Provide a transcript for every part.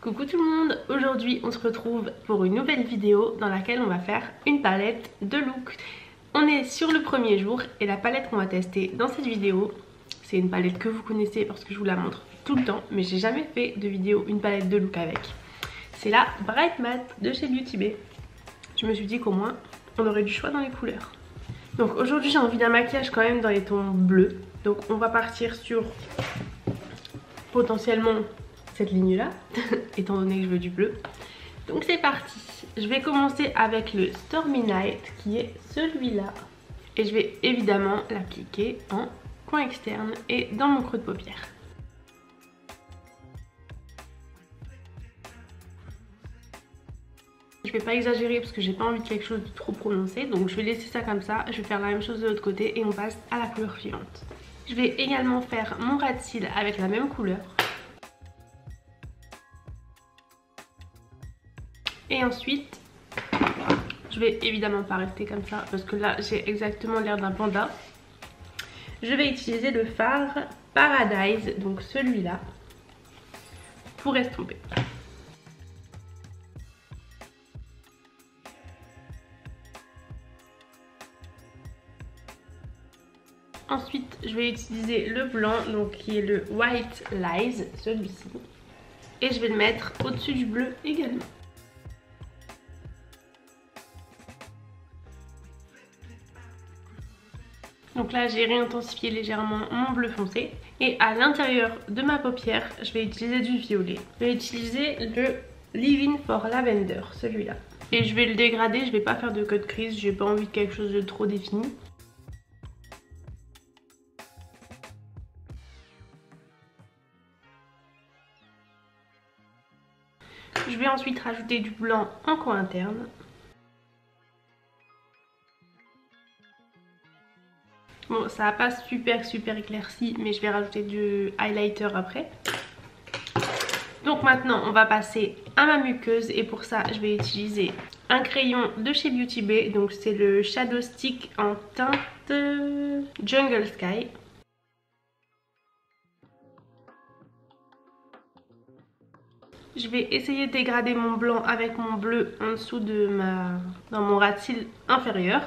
Coucou tout le monde, aujourd'hui on se retrouve pour une nouvelle vidéo dans laquelle on va faire une palette de look. On est sur le premier jour et la palette qu'on va tester dans cette vidéo, c'est une palette que vous connaissez parce que je vous la montre tout le temps, mais j'ai jamais fait de vidéo une palette de look avec. C'est la Bright Matte de chez Beauty Bay. Je me suis dit qu'au moins on aurait du choix dans les couleurs. Donc aujourd'hui j'ai envie d'un maquillage quand même dans les tons bleus. Donc on va partir sur potentiellement cette ligne là étant donné que je veux du bleu. Donc c'est parti. Je vais commencer avec le Stormy Night qui est celui-là et je vais évidemment l'appliquer en coin externe et dans mon creux de paupière. Je vais pas exagérer parce que j'ai pas envie de quelque chose de trop prononcé, donc je vais laisser ça comme ça. Je vais faire la même chose de l'autre côté et on passe à la couleur suivante. Je vais également faire mon ras de cils avec la même couleur. Et ensuite, je vais évidemment pas rester comme ça parce que là j'ai exactement l'air d'un panda. Je vais utiliser le fard Paradise, donc celui-là, pour estomper. Ensuite, je vais utiliser le blanc, donc qui est le White Lies, celui-ci. Et je vais le mettre au-dessus du bleu également. Donc là, j'ai réintensifié légèrement mon bleu foncé. Et à l'intérieur de ma paupière, je vais utiliser du violet. Je vais utiliser le Living for Lavender, celui-là. Et je vais le dégrader, je vais pas faire de cut crease, j'ai pas envie de quelque chose de trop défini. Je vais ensuite rajouter du blanc en coin interne. Bon, ça va pas super éclairci, mais je vais rajouter du highlighter après. Donc maintenant, on va passer à ma muqueuse et pour ça, je vais utiliser un crayon de chez Beauty Bay. Donc c'est le Shadow Stick en teinte Jungle Sky. Je vais essayer de dégrader mon blanc avec mon bleu en dessous de dans mon ras de cils inférieur.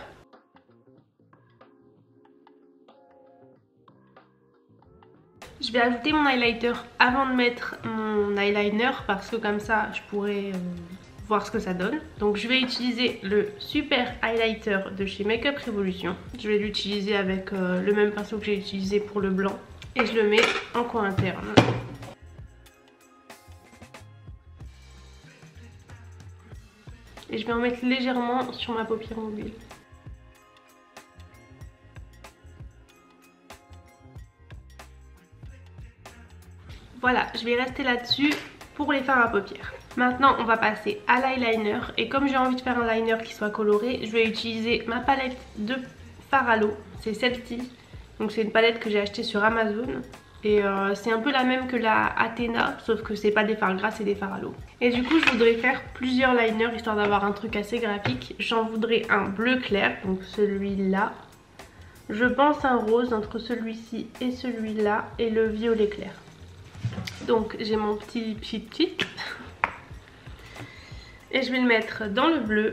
Je vais ajouter mon highlighter avant de mettre mon eyeliner parce que comme ça je pourrais voir ce que ça donne. Donc je vais utiliser le super highlighter de chez Makeup Revolution. Je vais l'utiliser avec le même pinceau que j'ai utilisé pour le blanc et je le mets en coin interne. Et je vais en mettre légèrement sur ma paupière mobile. Voilà, je vais rester là-dessus pour les fards à paupières. Maintenant, on va passer à l'eyeliner. Et comme j'ai envie de faire un liner qui soit coloré, je vais utiliser ma palette de fard à l'eau. C'est celle-ci. Donc c'est une palette que j'ai achetée sur Amazon. Et c'est un peu la même que la Athena, sauf que c'est pas des fards gras, c'est des fards à l'eau. Et du coup, je voudrais faire plusieurs liners, histoire d'avoir un truc assez graphique. J'en voudrais un bleu clair, donc celui-là. Je pense un rose entre celui-ci et celui-là, et le violet clair. Donc j'ai mon petit cheat et je vais le mettre dans le bleu.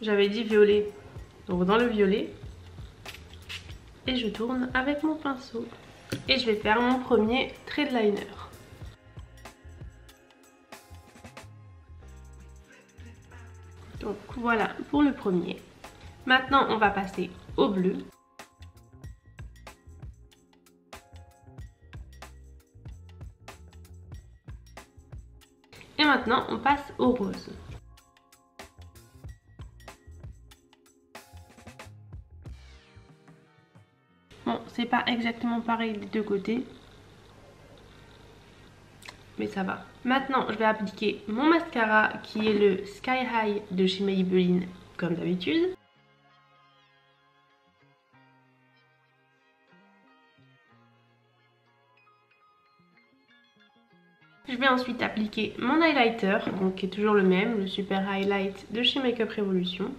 J'avais dit violet, donc dans le violet. Et je tourne avec mon pinceau. Et je vais faire mon premier trait de liner. Donc voilà pour le premier. Maintenant on va passer au bleu. Et maintenant on passe au rose. Bon, c'est pas exactement pareil des deux côtés, mais ça va. Maintenant je vais appliquer mon mascara qui est le Sky High de chez Maybelline comme d'habitude. Je vais ensuite appliquer mon highlighter, donc qui est toujours le même, le Super Highlight de chez Makeup Revolution.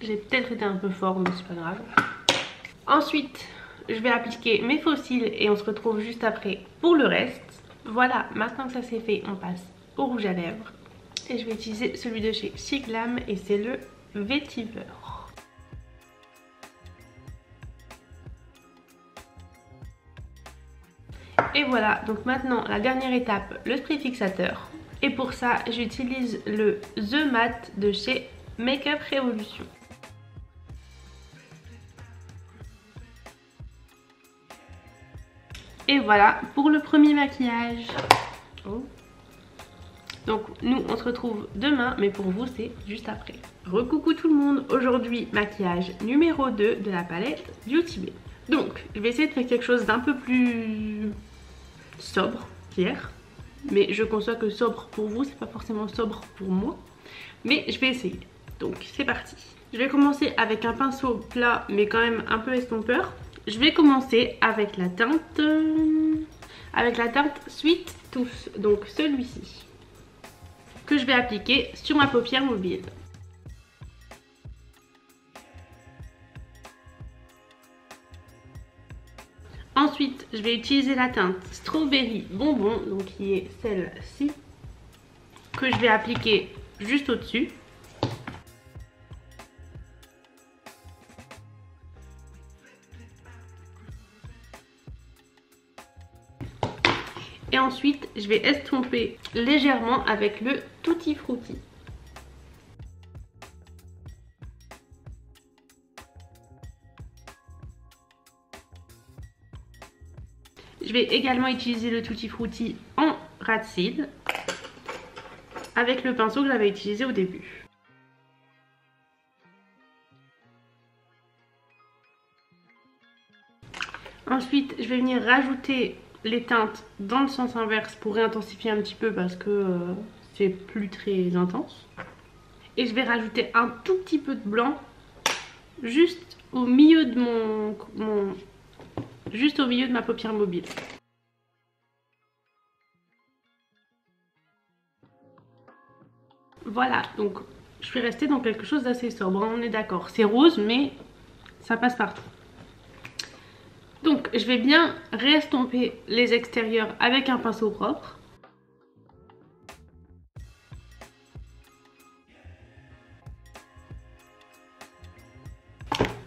J'ai peut-être été un peu fort, mais c'est pas grave. Ensuite, je vais appliquer mes faux cils et on se retrouve juste après pour le reste. Voilà, maintenant que ça c'est fait, on passe au rouge à lèvres. Et je vais utiliser celui de chez Chic Glam et c'est le Vetiver. Et voilà, donc maintenant la dernière étape, le spray fixateur. Et pour ça, j'utilise le The Matte de chez Makeup Revolution. Et voilà pour le premier maquillage. Oh. Donc nous on se retrouve demain, mais pour vous c'est juste après. Recoucou tout le monde, aujourd'hui maquillage numéro 2 de la palette Beauty Bay. Donc je vais essayer de faire quelque chose d'un peu plus sobre qu'hier. Mais je conçois que sobre pour vous, c'est pas forcément sobre pour moi. Mais je vais essayer. Donc c'est parti. Je vais commencer avec un pinceau plat mais quand même un peu estompeur. Je vais commencer avec la teinte Sweet Tooth, donc celui-ci, que je vais appliquer sur ma paupière mobile. Ensuite, je vais utiliser la teinte Strawberry Bonbon, donc qui est celle-ci, que je vais appliquer juste au-dessus. Et ensuite, je vais estomper légèrement avec le Tutti Frutti. Je vais également utiliser le Tutti Frutti en ras de cils avec le pinceau que j'avais utilisé au début. Ensuite, je vais venir rajouter les teintes dans le sens inverse pour réintensifier un petit peu parce que c'est plus très intense. Et je vais rajouter un tout petit peu de blanc juste au milieu de juste au milieu de ma paupière mobile. Voilà, donc je suis restée dans quelque chose d'assez sobre, hein, on est d'accord. C'est rose mais ça passe partout. Donc je vais bien réestomper les extérieurs avec un pinceau propre.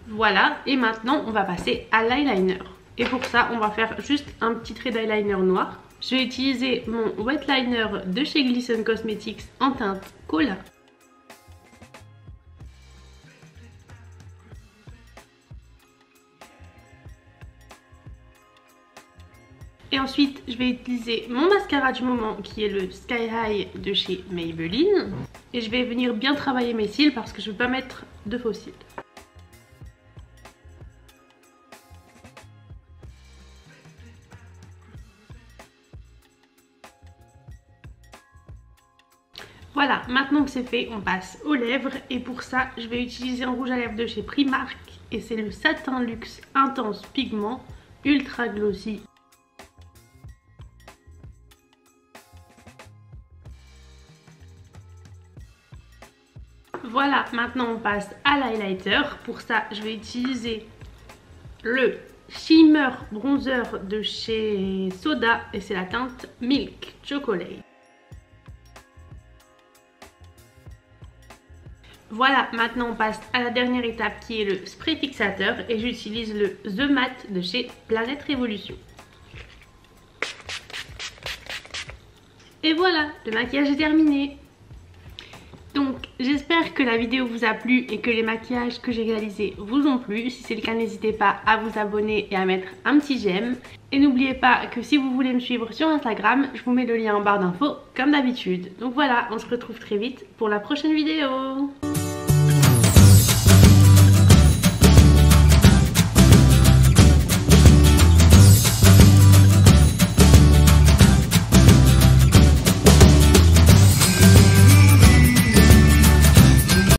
Voilà, et maintenant on va passer à l'eyeliner. Et pour ça on va faire juste un petit trait d'eyeliner noir. Je vais utiliser mon wet liner de chez Glisten Cosmetics en teinte Cola. Et ensuite je vais utiliser mon mascara du moment qui est le Sky High de chez Maybelline. Et je vais venir bien travailler mes cils parce que je ne vais pas mettre de faux cils. Voilà, maintenant que c'est fait, on passe aux lèvres. Et pour ça, je vais utiliser un rouge à lèvres de chez Primark. Et c'est le Satin Luxe Intense Pigment Ultra Glossy. Voilà, maintenant on passe à l'highlighter. Pour ça, je vais utiliser le Shimmer Bronzer de chez Soda. Et c'est la teinte Milk Chocolate. Voilà, maintenant on passe à la dernière étape qui est le spray fixateur et j'utilise le The Matte de chez Planète Révolution. Et voilà, le maquillage est terminé. Donc j'espère que la vidéo vous a plu et que les maquillages que j'ai réalisés vous ont plu. Si c'est le cas, n'hésitez pas à vous abonner et à mettre un petit j'aime. Et n'oubliez pas que si vous voulez me suivre sur Instagram, je vous mets le lien en barre d'infos comme d'habitude. Donc voilà, on se retrouve très vite pour la prochaine vidéo.